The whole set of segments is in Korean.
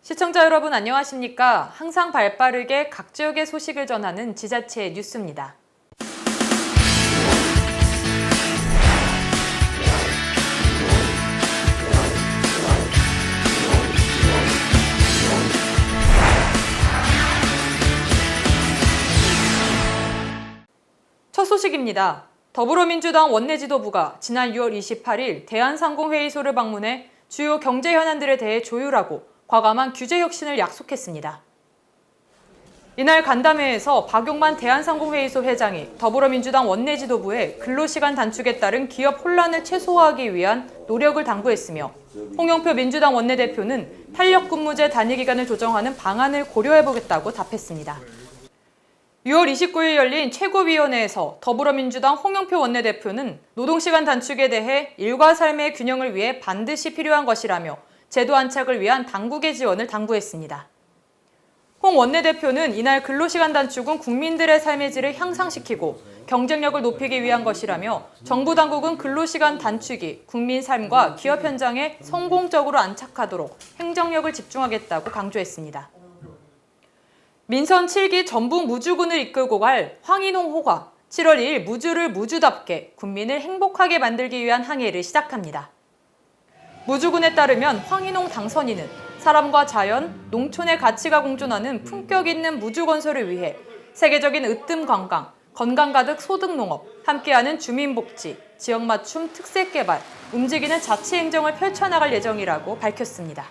시청자 여러분 안녕하십니까? 항상 발빠르게 각 지역의 소식을 전하는 지자체 뉴스입니다. 첫 소식입니다. 더불어민주당 원내지도부가 지난 6월 28일 대한상공회의소를 방문해 주요 경제 현안들에 대해 조율하고 과감한 규제 혁신을 약속했습니다. 이날 간담회에서 박용만 대한상공회의소 회장이 더불어민주당 원내지도부에 근로시간 단축에 따른 기업 혼란을 최소화하기 위한 노력을 당부했으며 홍영표 민주당 원내대표는 탄력근무제 단위기간을 조정하는 방안을 고려해보겠다고 답했습니다. 6월 29일 열린 최고위원회에서 더불어민주당 홍영표 원내대표는 노동시간 단축에 대해 일과 삶의 균형을 위해 반드시 필요한 것이라며 제도 안착을 위한 당국의 지원을 당부했습니다. 홍 원내대표는 이날 근로시간 단축은 국민들의 삶의 질을 향상시키고 경쟁력을 높이기 위한 것이라며 정부 당국은 근로시간 단축이 국민 삶과 기업 현장에 성공적으로 안착하도록 행정력을 집중하겠다고 강조했습니다. 민선 7기 전북 무주군을 이끌고 갈 황인홍 호가 7월 2일 무주를 무주답게 국민을 행복하게 만들기 위한 항해를 시작합니다. 무주군에 따르면 황인홍 당선인은 사람과 자연, 농촌의 가치가 공존하는 품격 있는 무주 건설을 위해 세계적인 으뜸 관광, 건강 가득 소득 농업, 함께하는 주민복지, 지역 맞춤 특색 개발, 움직이는 자치 행정을 펼쳐나갈 예정이라고 밝혔습니다.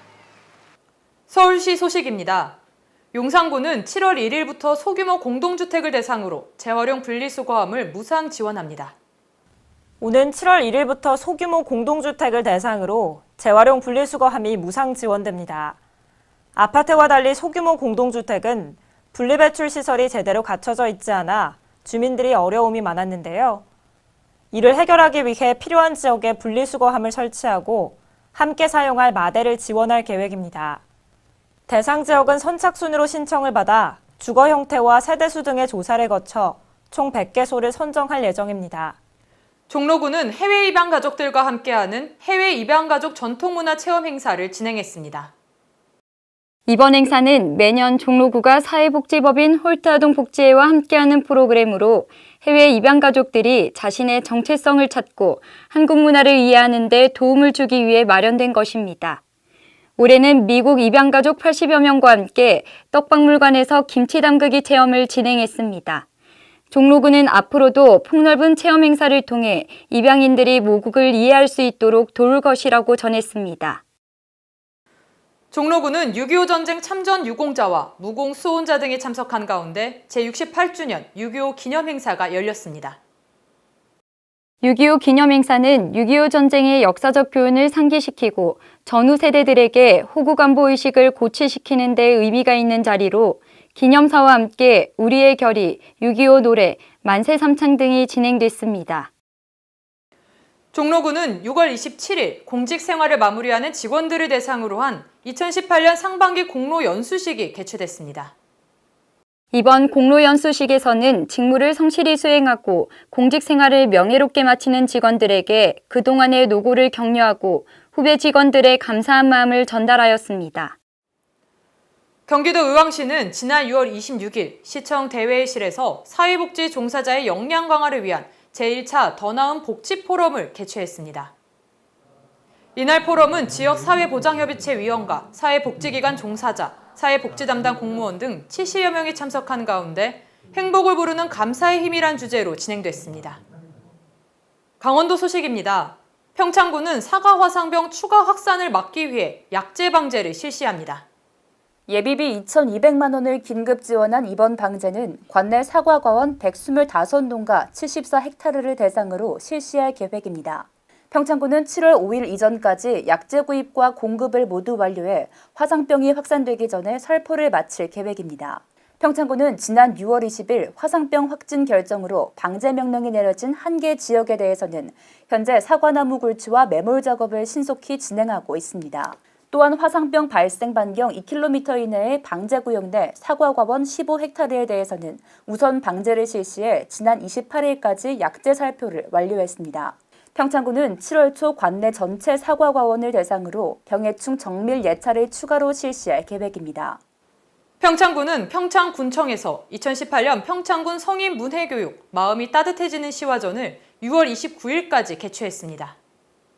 서울시 소식입니다. 용산구는 7월 1일부터 소규모 공동주택을 대상으로 재활용 분리수거함을 무상 지원합니다. 오는 7월 1일부터 소규모 공동주택을 대상으로 재활용 분리수거함이 무상 지원됩니다. 아파트와 달리 소규모 공동주택은 분리배출 시설이 제대로 갖춰져 있지 않아 주민들이 어려움이 많았는데요. 이를 해결하기 위해 필요한 지역에 분리수거함을 설치하고 함께 사용할 마대를 지원할 계획입니다. 대상 지역은 선착순으로 신청을 받아 주거 형태와 세대수 등의 조사를 거쳐 총 100개소를 선정할 예정입니다. 종로구는 해외 입양 가족들과 함께하는 해외 입양 가족 전통문화 체험 행사를 진행했습니다. 이번 행사는 매년 종로구가 사회복지법인 홀트아동복지회와 함께하는 프로그램으로 해외 입양 가족들이 자신의 정체성을 찾고 한국 문화를 이해하는 데 도움을 주기 위해 마련된 것입니다. 올해는 미국 입양가족 80여 명과 함께 떡박물관에서 김치 담그기 체험을 진행했습니다. 종로구는 앞으로도 폭넓은 체험 행사를 통해 입양인들이 모국을 이해할 수 있도록 도울 것이라고 전했습니다. 종로구는 6.25 전쟁 참전 유공자와 무공 수호자 등이 참석한 가운데 제68주년 6.25 기념 행사가 열렸습니다. 6.25 기념 행사는 6.25 전쟁의 역사적 교훈을 상기시키고 전후 세대들에게 호국안보 의식을 고취시키는 데 의미가 있는 자리로 기념사와 함께 우리의 결의, 6.25 노래, 만세 삼창 등이 진행됐습니다. 종로구는 6월 27일 공직 생활을 마무리하는 직원들을 대상으로 한 2018년 상반기 공로 연수식이 개최됐습니다. 이번 공로 연수식에서는 직무를 성실히 수행하고 공직 생활을 명예롭게 마치는 직원들에게 그동안의 노고를 격려하고 후배 직원들의 감사한 마음을 전달하였습니다. 경기도 의왕시는 지난 6월 26일 시청 대회의실에서 사회복지 종사자의 역량 강화를 위한 제1차 더 나은 복지 포럼을 개최했습니다. 이날 포럼은 지역 사회보장협의체 위원과 사회복지기관 종사자, 사회복지 담당 공무원 등 70여 명이 참석한 가운데 행복을 부르는 감사의 힘이란 주제로 진행됐습니다. 강원도 소식입니다. 평창군은 사과 화상병 추가 확산을 막기 위해 약제 방제를 실시합니다. 예비비 2,200만 원을 긴급 지원한 이번 방제는 관내 사과과원 125농가 74헥타르를 대상으로 실시할 계획입니다. 평창군은 7월 5일 이전까지 약제 구입과 공급을 모두 완료해 화상병이 확산되기 전에 살포를 마칠 계획입니다. 평창군은 지난 6월 20일 화상병 확진 결정으로 방제 명령이 내려진 한 개 지역에 대해서는 현재 사과나무 굴치와 매몰 작업을 신속히 진행하고 있습니다. 또한 화상병 발생 반경 2km 이내의 방제구역 내 사과과원 15헥타르에 대해서는 우선 방제를 실시해 지난 28일까지 약제 살포를 완료했습니다. 평창군은 7월 초 관내 전체 사과과원을 대상으로 병해충 정밀 예찰을 추가로 실시할 계획입니다. 평창군은 평창군청에서 2018년 평창군 성인 문해교육 마음이 따뜻해지는 시화전을 6월 29일까지 개최했습니다.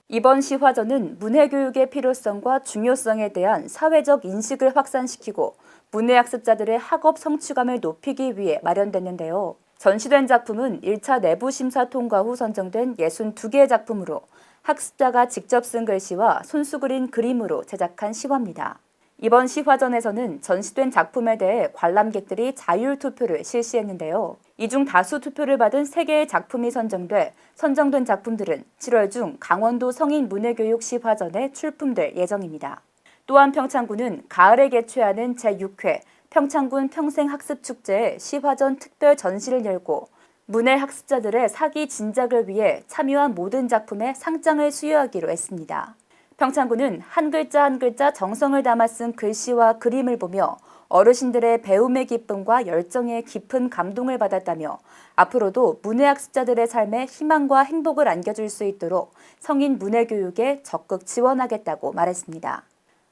이번 시화전은 문해교육의 필요성과 중요성에 대한 사회적 인식을 확산시키고 문해학습자들의 학업 성취감을 높이기 위해 마련됐는데요. 전시된 작품은 1차 내부 심사 통과 후 선정된 62개의 작품으로 학습자가 직접 쓴 글씨와 손수 그린 그림으로 제작한 시화입니다. 이번 시화전에서는 전시된 작품에 대해 관람객들이 자율 투표를 실시했는데요. 이 중 다수 투표를 받은 3개의 작품이 선정된 작품들은 7월 중 강원도 성인 문해교육 시화전에 출품될 예정입니다. 또한 평창군은 가을에 개최하는 제6회 평창군 평생학습축제에 시화전 특별 전시를 열고 문해 학습자들의 사기 진작을 위해 참여한 모든 작품에 상장을 수여하기로 했습니다. 평창군은 한 글자 한 글자 정성을 담아 쓴 글씨와 그림을 보며 어르신들의 배움의 기쁨과 열정에 깊은 감동을 받았다며 앞으로도 문해학습자들의 삶에 희망과 행복을 안겨줄 수 있도록 성인 문해교육에 적극 지원하겠다고 말했습니다.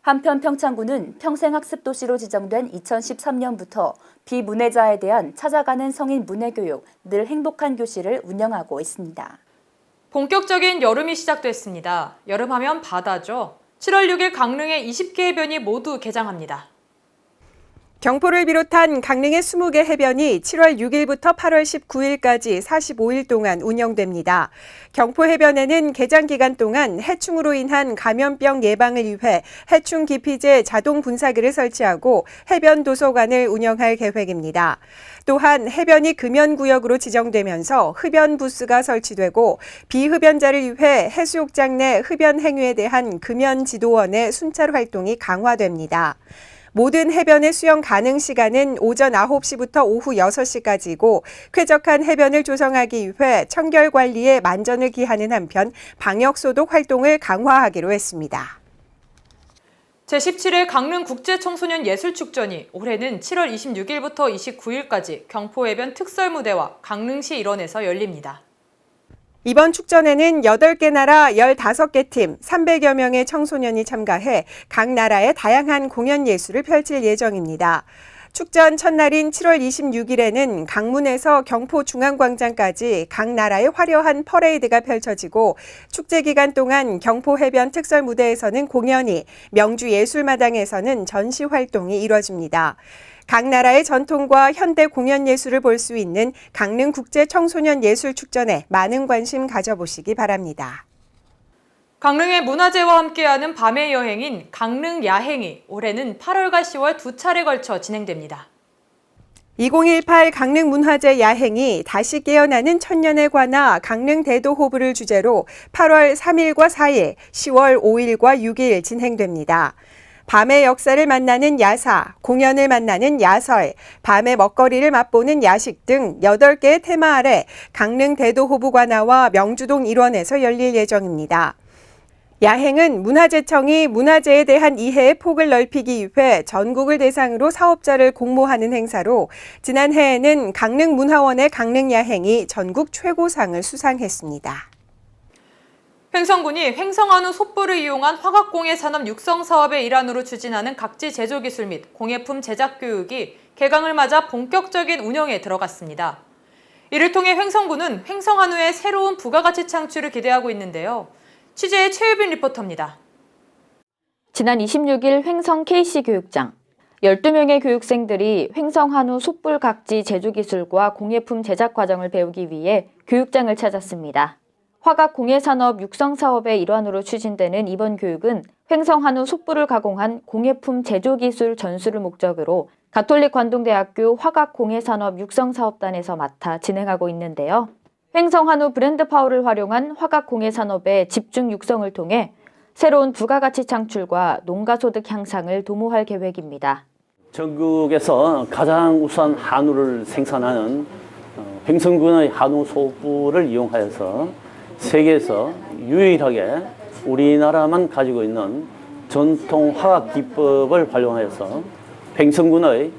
한편 평창군은 평생학습도시로 지정된 2013년부터 비문해자에 대한 찾아가는 성인 문해교육 늘 행복한 교실을 운영하고 있습니다. 본격적인 여름이 시작됐습니다. 여름하면 바다죠. 7월 6일 강릉의 20개 해변이 모두 개장합니다. 경포를 비롯한 강릉의 20개 해변이 7월 6일부터 8월 19일까지 45일 동안 운영됩니다. 경포 해변에는 개장 기간 동안 해충으로 인한 감염병 예방을 위해 해충 기피제 자동 분사기를 설치하고 해변 도서관을 운영할 계획입니다. 또한 해변이 금연구역으로 지정되면서 흡연 부스가 설치되고 비흡연자를 위해 해수욕장 내 흡연 행위에 대한 금연 지도원의 순찰 활동이 강화됩니다. 모든 해변의 수영 가능 시간은 오전 9시부터 오후 6시까지고 쾌적한 해변을 조성하기 위해 청결 관리에 만전을 기하는 한편 방역소독 활동을 강화하기로 했습니다. 제17회 강릉국제청소년 예술축전이 올해는 7월 26일부터 29일까지 경포해변 특설무대와 강릉시 일원에서 열립니다. 이번 축전에는 8개 나라 15개 팀 300여 명의 청소년이 참가해 각 나라의 다양한 공연 예술을 펼칠 예정입니다. 축전 첫날인 7월 26일에는 강문에서 경포중앙광장까지 각 나라의 화려한 퍼레이드가 펼쳐지고 축제 기간 동안 경포해변 특설무대에서는 공연이, 명주예술마당에서는 전시 활동이 이뤄집니다. 각 나라의 전통과 현대 공연 예술을 볼 수 있는 강릉국제청소년예술축전에 많은 관심 가져보시기 바랍니다. 강릉의 문화재와 함께하는 밤의 여행인 강릉 야행이 올해는 8월과 10월 두 차례 걸쳐 진행됩니다. 2018 강릉문화재 야행이 다시 깨어나는 천년의 관아 강릉 대도호부를 주제로 8월 3일과 4일, 10월 5일과 6일 진행됩니다. 밤의 역사를 만나는 야사, 공연을 만나는 야설, 밤의 먹거리를 맛보는 야식 등 8개의 테마 아래 강릉 대도호부 관아와 명주동 일원에서 열릴 예정입니다. 야행은 문화재청이 문화재에 대한 이해의 폭을 넓히기 위해 전국을 대상으로 사업자를 공모하는 행사로 지난해에는 강릉문화원의 강릉야행이 전국 최고상을 수상했습니다. 횡성군이 횡성한우 솥불을 이용한 화각공예 산업 육성 사업의 일환으로 추진하는 각지 제조기술 및 공예품 제작 교육이 개강을 맞아 본격적인 운영에 들어갔습니다. 이를 통해 횡성군은 횡성한우의 새로운 부가가치 창출을 기대하고 있는데요. 취재의 최유빈 리포터입니다. 지난 26일 횡성 KC교육장, 12명의 교육생들이 횡성한우 솥불 각지 제조기술과 공예품 제작 과정을 배우기 위해 교육장을 찾았습니다. 화각 공예산업 육성 사업의 일환으로 추진되는 이번 교육은 횡성한우 솥불을 가공한 공예품 제조기술 전수를 목적으로 가톨릭 관동대학교 화각 공예산업 육성 사업단에서 맡아 진행하고 있는데요. 횡성한우 브랜드 파워를 활용한 화각 공예산업의 집중 육성을 통해 새로운 부가가치 창출과 농가소득 향상을 도모할 계획입니다. 전국에서 가장 우수한 한우를 생산하는 횡성군의 한우 솥불을 이용하여서 세계에서 유일하게 우리나라만 가지고 있는 전통 화학 기법을 활용하여서 횡성군의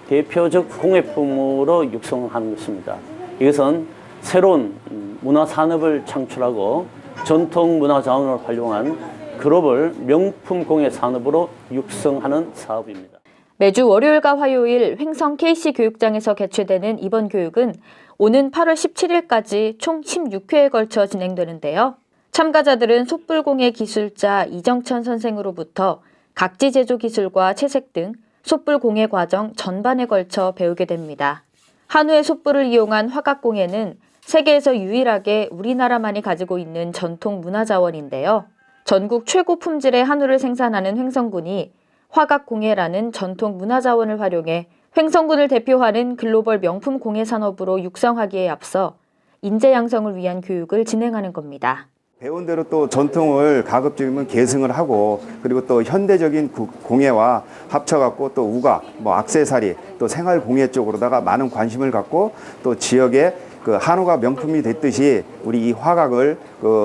대표적 공예품으로 육성하는 것입니다. 이것은 새로운 문화산업을 창출하고 전통 문화 자원을 활용한 글로벌 명품 공예 산업으로 육성하는 사업입니다. 매주 월요일과 화요일 횡성 KC교육장에서 개최되는 이번 교육은 오는 8월 17일까지 총 16회에 걸쳐 진행되는데요. 참가자들은 솥불공예 기술자 이정천 선생으로부터 각지 제조 기술과 채색 등 솥불 공예 과정 전반에 걸쳐 배우게 됩니다. 한우의 솥불을 이용한 화각공예는 세계에서 유일하게 우리나라만이 가지고 있는 전통 문화자원인데요. 전국 최고 품질의 한우를 생산하는 횡성군이 화각공예라는 전통 문화자원을 활용해 횡성군을 대표하는 글로벌 명품 공예 산업으로 육성하기에 앞서 인재 양성을 위한 교육을 진행하는 겁니다. 배운 대로 또 전통을 가급적이면 계승을 하고 그리고 또 현대적인 공예와 합쳐갖고 또 우각, 액세서리, 또 생활 공예 쪽으로다가 많은 관심을 갖고 또 지역에 그 한우가 명품이 됐듯이 우리 이 화각을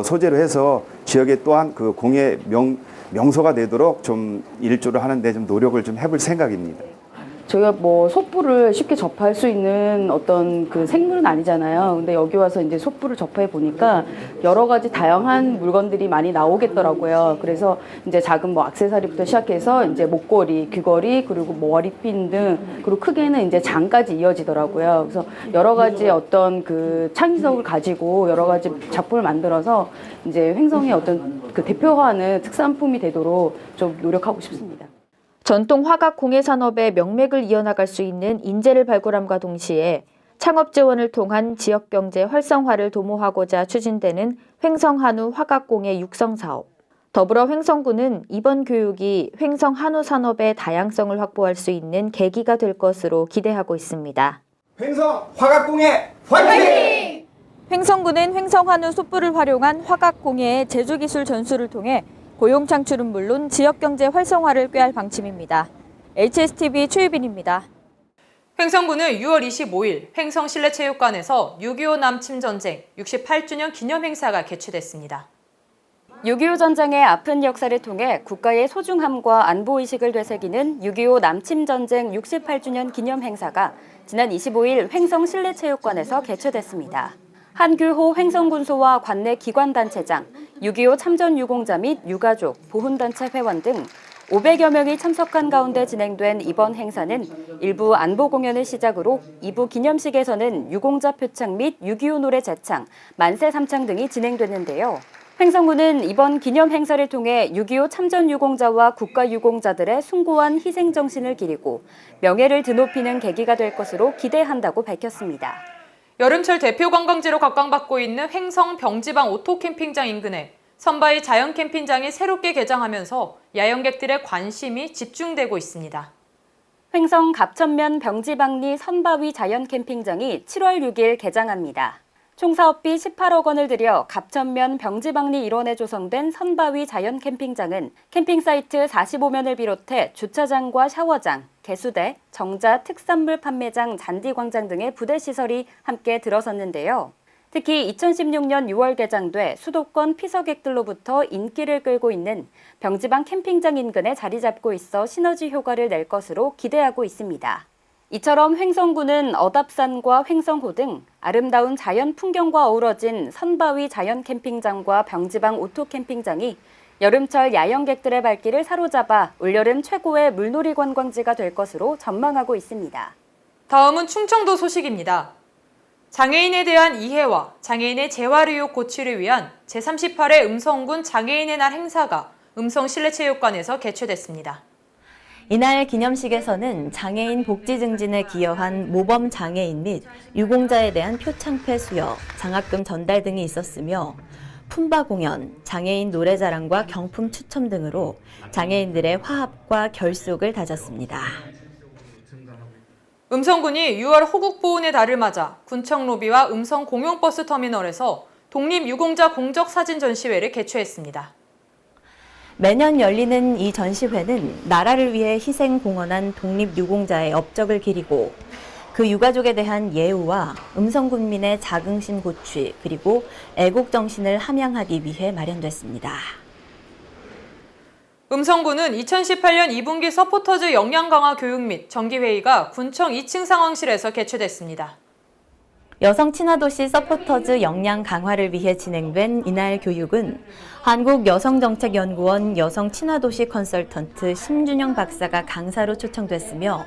소재로 해서 지역에 또한 그 공예 명소가 되도록 좀 일조를 하는데 좀 노력을 좀 해볼 생각입니다. 저희가 솥불을 쉽게 접할 수 있는 어떤 그 생물은 아니잖아요. 근데 여기 와서 이제 솥불을 접해 보니까 여러 가지 다양한 물건들이 많이 나오겠더라고요. 그래서 이제 작은 액세서리부터 시작해서 이제 목걸이, 귀걸이, 그리고 머리핀 등, 그리고 크게는 이제 장까지 이어지더라고요. 그래서 여러 가지 어떤 그 창의성을 가지고 여러 가지 작품을 만들어서 이제 횡성의 어떤 그 대표하는 특산품이 되도록 좀 노력하고 싶습니다. 전통 화각 공예 산업의 명맥을 이어나갈 수 있는 인재를 발굴함과 동시에 창업 지원을 통한 지역 경제 활성화를 도모하고자 추진되는 횡성 한우 화각 공예 육성 사업. 더불어 횡성군은 이번 교육이 횡성 한우 산업의 다양성을 확보할 수 있는 계기가 될 것으로 기대하고 있습니다. 횡성 화각 공예 화이팅! 횡성군은 횡성 한우 솥불을 활용한 화각 공예의 제조 기술 전수를 통해 고용 창출은 물론 지역 경제 활성화를 꾀할 방침입니다. HSTV 최유빈입니다. 횡성군은 6월 25일 횡성 실내체육관에서 6.25 남침전쟁 68주년 기념 행사가 개최됐습니다. 6.25 전쟁의 아픈 역사를 통해 국가의 소중함과 안보의식을 되새기는 6.25 남침전쟁 68주년 기념 행사가 지난 25일 횡성 실내체육관에서 개최됐습니다. 한규호 횡성군소와 관내 기관단체장, 6.25 참전유공자 및 유가족, 보훈단체 회원 등 500여 명이 참석한 가운데 진행된 이번 행사는 일부 안보 공연을 시작으로 2부 기념식에서는 유공자 표창 및 6.25 노래 재창, 만세 삼창 등이 진행됐는데요. 횡성군은 이번 기념 행사를 통해 6.25 참전유공자와 국가유공자들의 숭고한 희생정신을 기리고 명예를 드높이는 계기가 될 것으로 기대한다고 밝혔습니다. 여름철 대표 관광지로 각광받고 있는 횡성 병지방 오토캠핑장 인근에 선바위 자연캠핑장이 새롭게 개장하면서 야영객들의 관심이 집중되고 있습니다. 횡성 갑천면 병지방리 선바위 자연캠핑장이 7월 6일 개장합니다. 총 사업비 18억 원을 들여 갑천면 병지방리 일원에 조성된 선바위 자연캠핑장은 캠핑사이트 45면을 비롯해 주차장과 샤워장, 개수대, 정자, 특산물 판매장, 잔디광장 등의 부대시설이 함께 들어섰는데요. 특히 2016년 6월 개장돼 수도권 피서객들로부터 인기를 끌고 있는 병지방 캠핑장 인근에 자리 잡고 있어 시너지 효과를 낼 것으로 기대하고 있습니다. 이처럼 횡성군은 어답산과 횡성호 등 아름다운 자연 풍경과 어우러진 선바위 자연 캠핑장과 병지방 오토 캠핑장이 여름철 야영객들의 발길을 사로잡아 올여름 최고의 물놀이 관광지가 될 것으로 전망하고 있습니다. 다음은 충청도 소식입니다. 장애인에 대한 이해와 장애인의 재활의욕 고취를 위한 제38회 음성군 장애인의 날 행사가 음성 실내체육관에서 개최됐습니다. 이날 기념식에서는 장애인 복지 증진에 기여한 모범 장애인 및 유공자에 대한 표창패 수여, 장학금 전달 등이 있었으며 품바 공연, 장애인 노래자랑과 경품 추첨 등으로 장애인들의 화합과 결속을 다졌습니다. 음성군이 6월 호국보훈의 달을 맞아 군청 로비와 음성 공용버스 터미널에서 독립유공자 공적 사진 전시회를 개최했습니다. 매년 열리는 이 전시회는 나라를 위해 희생 공헌한 독립유공자의 업적을 기리고 그 유가족에 대한 예우와 음성군민의 자긍심 고취 그리고 애국정신을 함양하기 위해 마련됐습니다. 음성군은 2018년 2분기 서포터즈 역량 강화 교육 및 정기회의가 군청 2층 상황실에서 개최됐습니다. 여성 친화도시 서포터즈 역량 강화를 위해 진행된 이날 교육은 한국여성정책연구원 여성 친화도시 컨설턴트 심준영 박사가 강사로 초청됐으며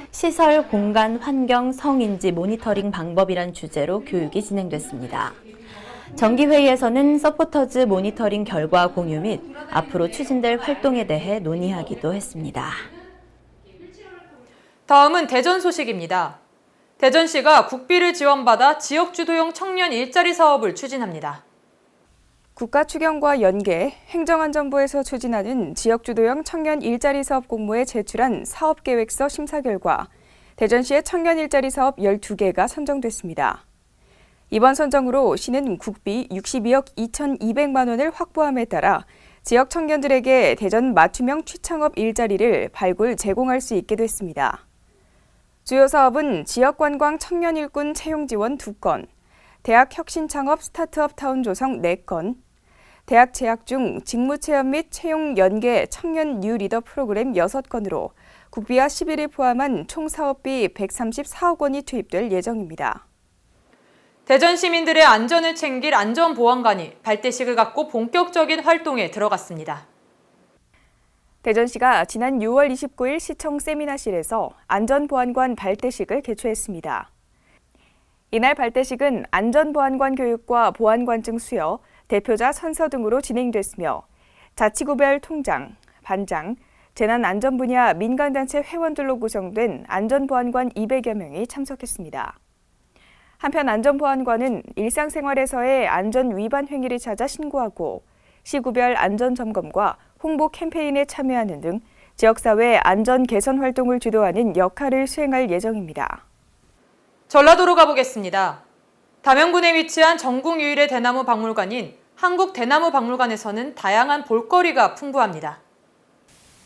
시설, 공간, 환경, 성인지 모니터링 방법이란 주제로 교육이 진행됐습니다. 정기회의에서는 서포터즈 모니터링 결과 공유 및 앞으로 추진될 활동에 대해 논의하기도 했습니다. 다음은 대전 소식입니다. 대전시가 국비를 지원받아 지역주도형 청년 일자리 사업을 추진합니다. 국가추경과 연계, 행정안전부에서 추진하는 지역주도형 청년 일자리 사업 공모에 제출한 사업계획서 심사 결과 대전시의 청년 일자리 사업 12개가 선정됐습니다. 이번 선정으로 시는 국비 62억 2,200만 원을 확보함에 따라 지역 청년들에게 대전 맞춤형 취창업 일자리를 발굴 제공할 수 있게 됐습니다. 주요 사업은 지역관광 청년 일꾼 채용 지원 2건, 대학 혁신창업 스타트업 타운 조성 4건, 대학 재학 중 직무체험 및 채용 연계 청년 뉴 리더 프로그램 6건으로 국비와 11을 포함한 총 사업비 134억 원이 투입될 예정입니다. 대전 시민들의 안전을 챙길 안전보안관이 발대식을 갖고 본격적인 활동에 들어갔습니다. 대전시가 지난 6월 29일 시청 세미나실에서 안전보안관 발대식을 개최했습니다. 이날 발대식은 안전보안관 교육과 보안관증 수여, 대표자 선서 등으로 진행됐으며 자치구별 통장, 반장, 재난안전 분야 민간단체 회원들로 구성된 안전보안관 200여 명이 참석했습니다. 한편 안전보안관은 일상생활에서의 안전 위반 행위를 찾아 신고하고 시구별 안전점검과 홍보 캠페인에 참여하는 등 지역사회 안전 개선 활동을 주도하는 역할을 수행할 예정입니다. 전라도로 가보겠습니다. 담양군에 위치한 전국 유일의 대나무 박물관인 한국대나무박물관에서는 다양한 볼거리가 풍부합니다.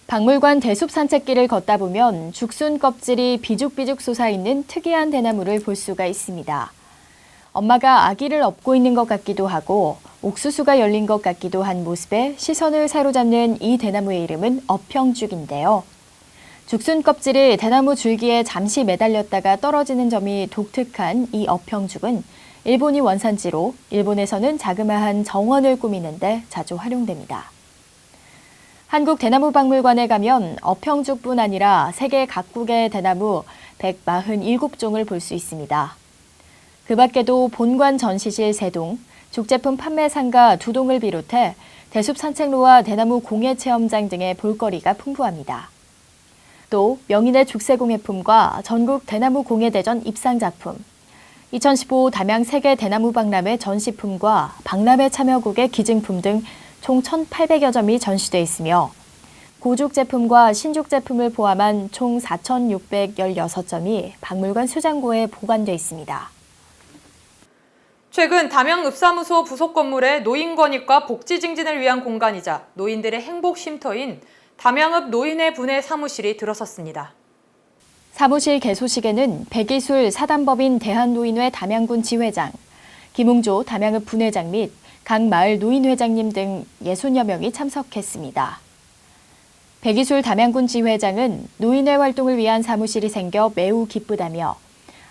박물관 대숲 산책길을 걷다 보면 죽순 껍질이 비죽비죽 솟아있는 특이한 대나무를 볼 수가 있습니다. 엄마가 아기를 업고 있는 것 같기도 하고 옥수수가 열린 것 같기도 한 모습에 시선을 사로잡는 이 대나무의 이름은 어평죽인데요. 죽순 껍질이 대나무 줄기에 잠시 매달렸다가 떨어지는 점이 독특한 이 어평죽은 일본이 원산지로 일본에서는 자그마한 정원을 꾸미는데 자주 활용됩니다. 한국대나무박물관에 가면 어평죽뿐 아니라 세계 각국의 대나무 147종을 볼 수 있습니다. 그 밖에도 본관 전시실 3동, 죽제품 판매상가 2동을 비롯해 대숲 산책로와 대나무 공예 체험장 등의 볼거리가 풍부합니다. 또 명인의 죽세공예품과 전국 대나무 공예대전 입상작품, 2015 담양 세계 대나무 박람회 전시품과 박람회 참여국의 기증품 등 총 1,800여 점이 전시돼 있으며 고죽 제품과 신죽 제품을 포함한 총 4,616점이 박물관 수장고에 보관돼 있습니다. 최근 담양읍사무소 부속 건물에 노인 권익과 복지 증진을 위한 공간이자 노인들의 행복 쉼터인 담양읍 노인의 분해 사무실이 들어섰습니다. 사무실 개소식에는 백이술 사단법인 대한노인회 담양군 지회장, 김웅조 담양읍 분회장 및 각 마을 노인회장님 등 60여 명이 참석했습니다. 백이술 담양군 지회장은 노인회 활동을 위한 사무실이 생겨 매우 기쁘다며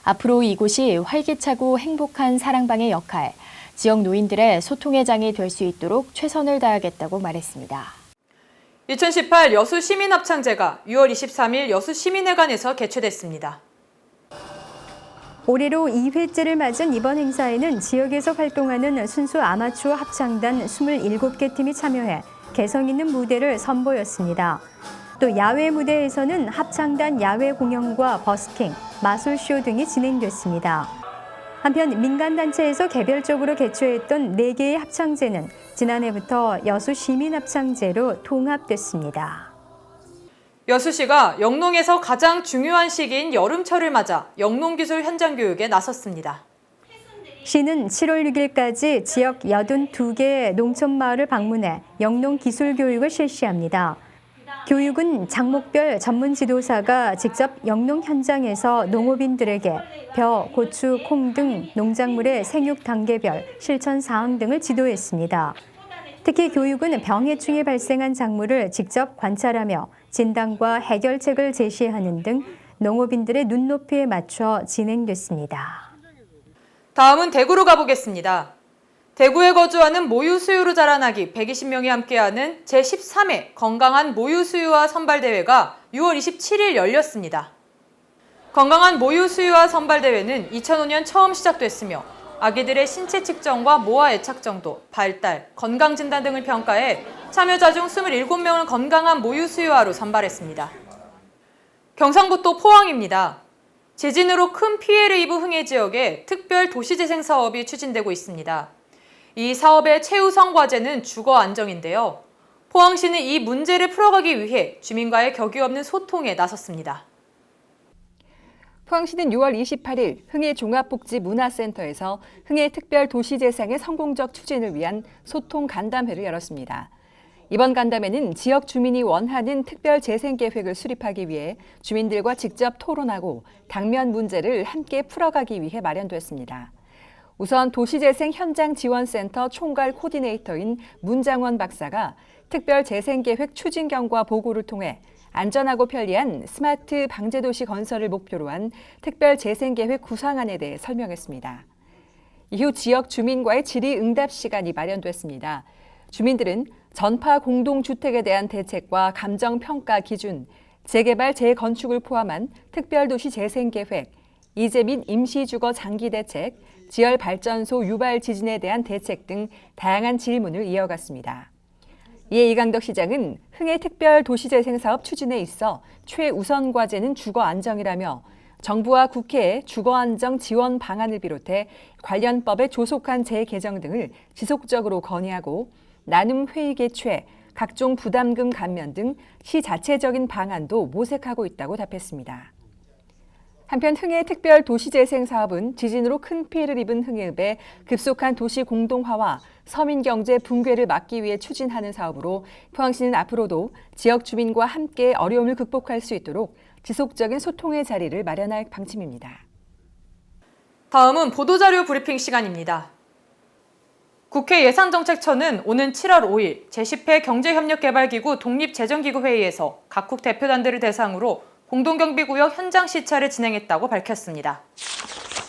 앞으로 이곳이 활기차고 행복한 사랑방의 역할, 지역 노인들의 소통의 장이 될 수 있도록 최선을 다하겠다고 말했습니다. 2018 여수 시민합창제가 6월 23일 여수 시민회관에서 개최됐습니다. 올해로 2회째를 맞은 이번 행사에는 지역에서 활동하는 순수 아마추어 합창단 27개 팀이 참여해 개성 있는 무대를 선보였습니다. 또 야외 무대에서는 합창단 야외 공연과 버스킹, 마술쇼 등이 진행됐습니다. 한편 민간단체에서 개별적으로 개최했던 4개의 합창제는 지난해부터 여수 시민합창제로 통합됐습니다. 여수시가 영농에서 가장 중요한 시기인 여름철을 맞아 영농기술 현장 교육에 나섰습니다. 시는 7월 6일까지 지역 82개 농촌마을을 방문해 영농기술교육을 실시합니다. 교육은 작목별 전문 지도사가 직접 영농 현장에서 농업인들에게 벼, 고추, 콩 등 농작물의 생육 단계별 실천 사항 등을 지도했습니다. 특히 교육은 병해충이 발생한 작물을 직접 관찰하며 진단과 해결책을 제시하는 등 농업인들의 눈높이에 맞춰 진행됐습니다. 다음은 대구로 가보겠습니다. 대구에 거주하는 모유 수유로 자라나기 120명이 함께하는 제13회 건강한 모유 수유와 선발대회가 6월 27일 열렸습니다. 건강한 모유 수유와 선발대회는 2005년 처음 시작됐으며 아기들의 신체 측정과 모아 애착 정도, 발달, 건강진단 등을 평가해 참여자 중 27명을 건강한 모유 수유아로 선발했습니다. 경상북도 포항입니다. 지진으로 큰 피해를 입은 흥해 지역에 특별 도시재생 사업이 추진되고 있습니다. 이 사업의 최우선 과제는 주거 안정인데요. 포항시는 이 문제를 풀어가기 위해 주민과의 격이 없는 소통에 나섰습니다. 포항시는 6월 28일 흥해 종합복지문화센터에서 흥해 특별 도시재생의 성공적 추진을 위한 소통 간담회를 열었습니다. 이번 간담회는 지역 주민이 원하는 특별 재생 계획을 수립하기 위해 주민들과 직접 토론하고 당면 문제를 함께 풀어가기 위해 마련됐습니다. 우선 도시재생 현장지원센터 총괄 코디네이터인 문장원 박사가 특별 재생계획 추진경과 보고를 통해 안전하고 편리한 스마트 방제도시 건설을 목표로 한 특별 재생계획 구상안에 대해 설명했습니다. 이후 지역 주민과의 질의응답 시간이 마련됐습니다. 주민들은 전파 공동주택에 대한 대책과 감정평가 기준, 재개발, 재건축을 포함한 특별도시 재생계획, 이재 및 임시주거 장기대책, 지열발전소 유발 지진에 대한 대책 등 다양한 질문을 이어갔습니다. 이에 이강덕 시장은 흥해 특별 도시재생사업 추진에 있어 최우선 과제는 주거 안정이라며 정부와 국회에 주거 안정 지원 방안을 비롯해 관련 법의 조속한 재개정 등을 지속적으로 건의하고 나눔 회의 개최, 각종 부담금 감면 등 시 자체적인 방안도 모색하고 있다고 답했습니다. 한편 흥해 특별 도시재생 사업은 지진으로 큰 피해를 입은 흥해읍의 급속한 도시 공동화와 서민 경제 붕괴를 막기 위해 추진하는 사업으로 포항시는 앞으로도 지역 주민과 함께 어려움을 극복할 수 있도록 지속적인 소통의 자리를 마련할 방침입니다. 다음은 보도자료 브리핑 시간입니다. 국회 예산정책처는 오는 7월 5일 제10회 경제협력개발기구 독립재정기구 회의에서 각국 대표단들을 대상으로 공동경비구역 현장 시찰을 진행했다고 밝혔습니다.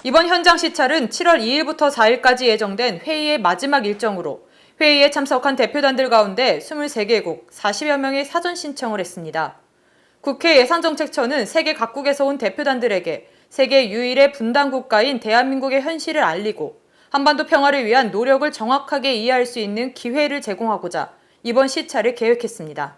이번 현장 시찰은 7월 2일부터 4일까지 예정된 회의의 마지막 일정으로 회의에 참석한 대표단들 가운데 23개국 40여 명이 사전 신청을 했습니다. 국회 예산정책처는 세계 각국에서 온 대표단들에게 세계 유일의 분단 국가인 대한민국의 현실을 알리고 한반도 평화를 위한 노력을 정확하게 이해할 수 있는 기회를 제공하고자 이번 시찰을 계획했습니다.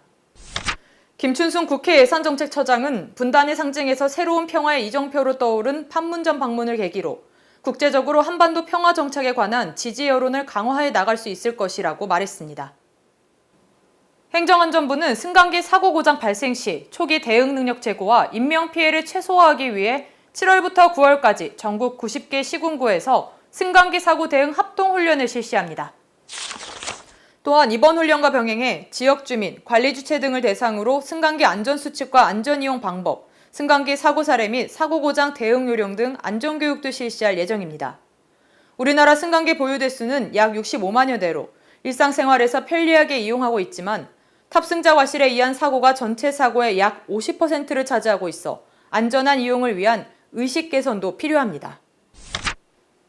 김춘순 국회 예산정책처장은 분단의 상징에서 새로운 평화의 이정표로 떠오른 판문점 방문을 계기로 국제적으로 한반도 평화 정착에 관한 지지 여론을 강화해 나갈 수 있을 것이라고 말했습니다. 행정안전부는 승강기 사고 고장 발생 시 초기 대응 능력 제고와 인명피해를 최소화하기 위해 7월부터 9월까지 전국 90개 시군구에서 승강기 사고 대응 합동훈련을 실시합니다. 또한 이번 훈련과 병행해 지역 주민, 관리 주체 등을 대상으로 승강기 안전수칙과 안전이용 방법, 승강기 사고 사례 및 사고 고장 대응 요령 등 안전교육도 실시할 예정입니다. 우리나라 승강기 보유 대수는 약 65만여 대로 일상생활에서 편리하게 이용하고 있지만 탑승자 과실에 의한 사고가 전체 사고의 약 50%를 차지하고 있어 안전한 이용을 위한 의식 개선도 필요합니다.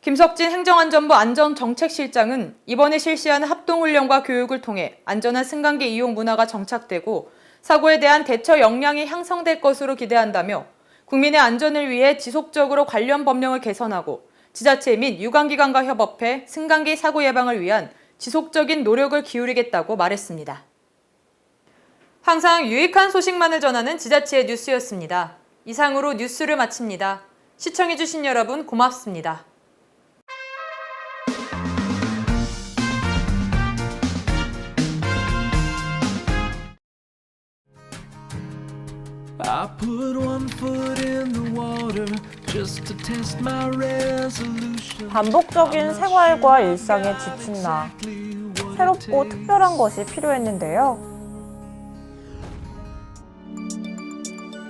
김석진 행정안전부 안전정책실장은 이번에 실시하는 합동훈련과 교육을 통해 안전한 승강기 이용 문화가 정착되고 사고에 대한 대처 역량이 향상될 것으로 기대한다며 국민의 안전을 위해 지속적으로 관련 법령을 개선하고 지자체 및 유관기관과 협업해 승강기 사고 예방을 위한 지속적인 노력을 기울이겠다고 말했습니다. 항상 유익한 소식만을 전하는 지자체의 뉴스였습니다. 이상으로 뉴스를 마칩니다. 시청해주신 여러분 고맙습니다. I put one foot in the water just to test my resolution. 반복적인 생활과 일상에 지친 나. 새롭고 특별한 것이 필요했는데요.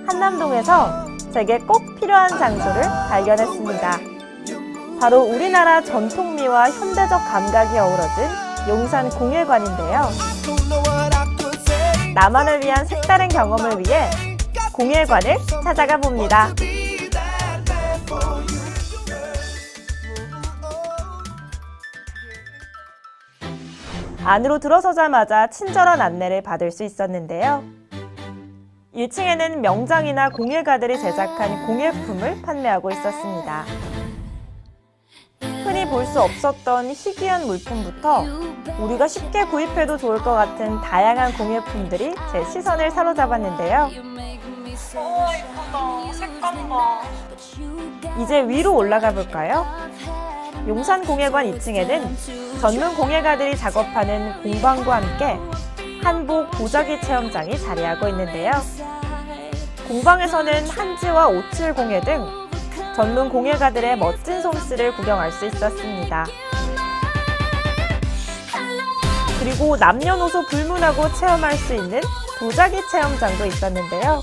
한남동에서 제게 꼭 필요한 장소를 발견했습니다. 바로 우리나라 전통미와 현대적 감각이 어우러진 용산 공예관인데요. 나만을 위한 색다른 경험을 위해 공예관을 찾아가 봅니다. 안으로 들어서자마자 친절한 안내를 받을 수 있었는데요. 1층에는 명장이나 공예가들이 제작한 공예품을 판매하고 있었습니다. 흔히 볼 수 없었던 희귀한 물품부터 우리가 쉽게 구입해도 좋을 것 같은 다양한 공예품들이 제 시선을 사로잡았는데요. 예쁘다. 색감 봐. 이제 위로 올라가 볼까요? 용산공예관 2층에는 전문 공예가들이 작업하는 공방과 함께 한복 도자기 체험장이 자리하고 있는데요. 공방에서는 한지와 오칠 공예 등 전문 공예가들의 멋진 솜씨를 구경할 수 있었습니다. 그리고 남녀노소 불문하고 체험할 수 있는 도자기 체험장도 있었는데요.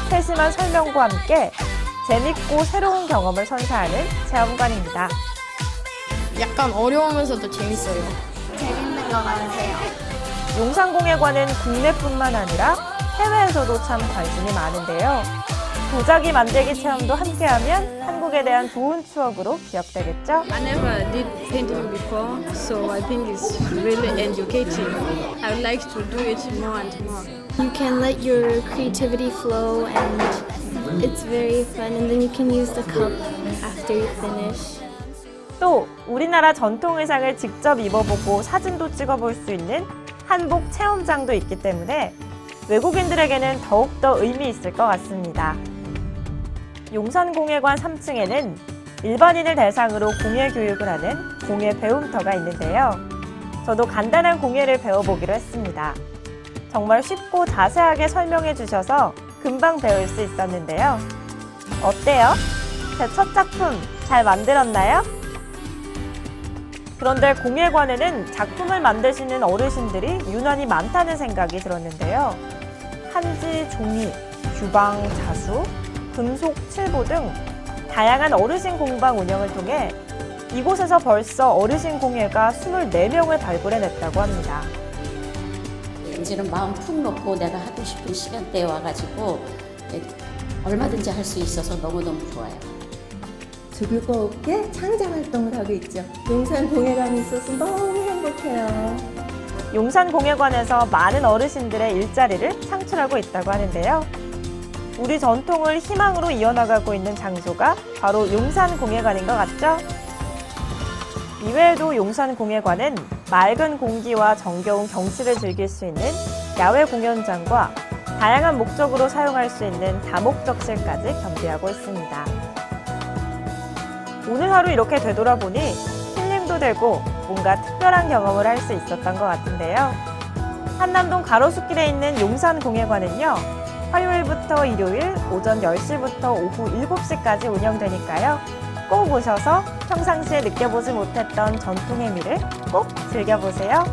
세심한 설명과 함께 재밌고 새로운 경험을 선사하는 체험관입니다. 약간 어려우면서도 재밌어요. 재밌는 것 같아요. 용산공예관은 국내뿐만 아니라 해외에서도 참 관심이 많은데요. 도자기 만들기 체험도 함께하면 한국에 대한 좋은 추억으로 기억되겠죠? I never did painting before, so I think it's really educating. I would like to do it more and more. You can let your creativity flow and it's very fun and then you can use the cup after you finish. 또 우리나라 전통 의상을 직접 입어보고 사진도 찍어볼 수 있는 한복 체험장도 있기 때문에 외국인들에게는 더욱더 의미 있을 것 같습니다. 용산공예관 3층에는 일반인을 대상으로 공예 교육을 하는 공예 배움터가 있는데요. 저도 간단한 공예를 배워보기로 했습니다. 정말 쉽고 자세하게 설명해 주셔서 금방 배울 수 있었는데요. 어때요? 제 첫 작품 잘 만들었나요? 그런데 공예관에는 작품을 만드시는 어르신들이 유난히 많다는 생각이 들었는데요. 한지, 종이, 규방, 자수, 금속, 칠보 등 다양한 어르신 공방 운영을 통해 이곳에서 벌써 어르신 공예가 24명을 발굴해냈다고 합니다. 이제는 마음 푹 놓고 내가 하고 싶은 시간대에 와가지고 얼마든지 할 수 있어서 너무너무 좋아요. 즐겁게 창작활동을 하고 있죠. 용산공예관이 있어서 너무 행복해요. 용산공예관에서 많은 어르신들의 일자리를 창출하고 있다고 하는데요. 우리 전통을 희망으로 이어나가고 있는 장소가 바로 용산공예관인 것 같죠? 이외에도 용산공예관은 맑은 공기와 정겨운 경치를 즐길 수 있는 야외 공연장과 다양한 목적으로 사용할 수 있는 다목적실까지 겸비하고 있습니다. 오늘 하루 이렇게 되돌아보니 힐링도 되고 뭔가 특별한 경험을 할 수 있었던 것 같은데요. 한남동 가로수길에 있는 용산공예관은요. 화요일부터 일요일 오전 10시부터 오후 7시까지 운영되니까요. 꼭 오셔서 평상시에 느껴보지 못했던 전통의 미를 꼭 즐겨보세요.